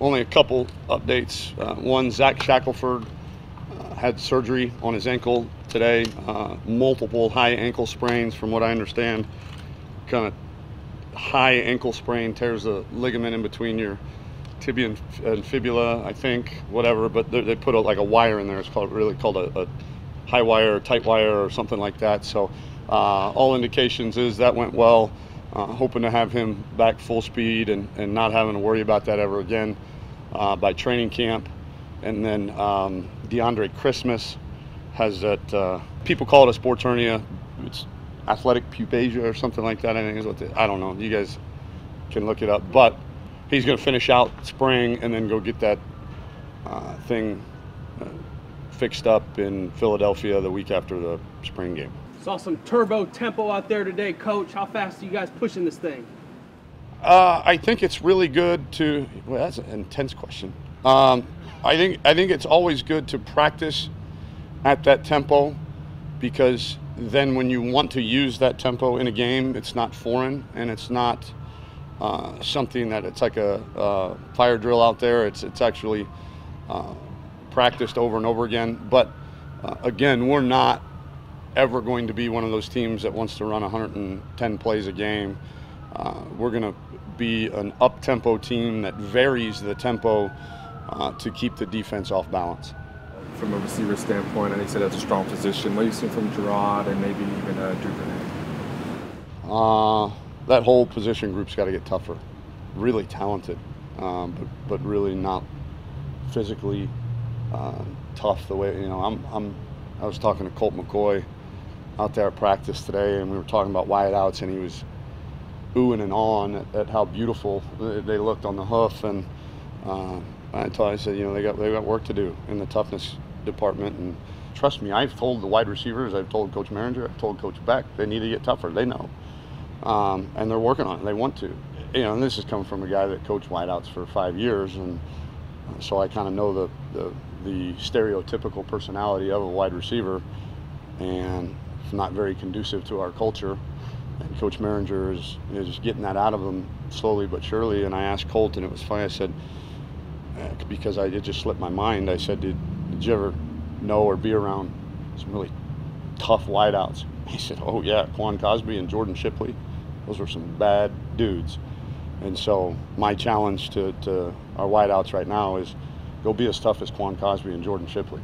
Only a couple updates. One, Zach Shackelford had surgery on his ankle today. Multiple high ankle sprains, from what I understand. Kind of high ankle sprain, tears the ligament in between your tibia and fibula, I think, whatever. But they put like a wire in there. It's really called a high wire or tight wire or something like that. So all indications is that went well. Hoping to have him back full speed and not having to worry about that ever again by training camp. And then DeAndre Christmas has that, people call it a sports hernia. It's athletic pupasia or something like that, I think is what I don't know. You guys can look it up. But he's going to finish out spring and then go get that thing fixed up in Philadelphia the week after the spring game. Saw some turbo tempo out there today, Coach. How fast are you guys pushing this thing? I think it's really good to, well, that's an intense question. I think it's always good to practice at that tempo, because then when you want to use that tempo in a game, it's not foreign and it's not something that it's like a fire drill out there. It's actually practiced over and over again. But again, we're not ever going to be one of those teams that wants to run 110 plays a game. We're going to be an up-tempo team that varies the tempo to keep the defense off balance. From a receiver standpoint, and he said that's a strong position. What do you see from Gerard and maybe even Drew Grenade? That whole position group's got to get tougher. Really talented, but really not physically tough the way, you know, I was talking to Colt McCoy out there at practice today, and we were talking about wideouts, and he was oohing and awing at how beautiful they looked on the hoof. And I said, you know, they got work to do in the toughness department. And trust me, I've told the wide receivers, I've told Coach Maringer, I've told Coach Beck, they need to get tougher. They know, and they're working on it. They want to. You know, and this is coming from a guy that coached wideouts for 5 years, and so I kind of know the stereotypical personality of a wide receiver, and it's not very conducive to our culture. And Coach Maringer is getting that out of them slowly but surely. And I asked Colt, and it was funny, I said, because it just slipped my mind, I said, did you ever know or be around some really tough wideouts? He said, oh yeah, Quan Cosby and Jordan Shipley, those were some bad dudes. And so my challenge to our wideouts right now is go be as tough as Quan Cosby and Jordan Shipley.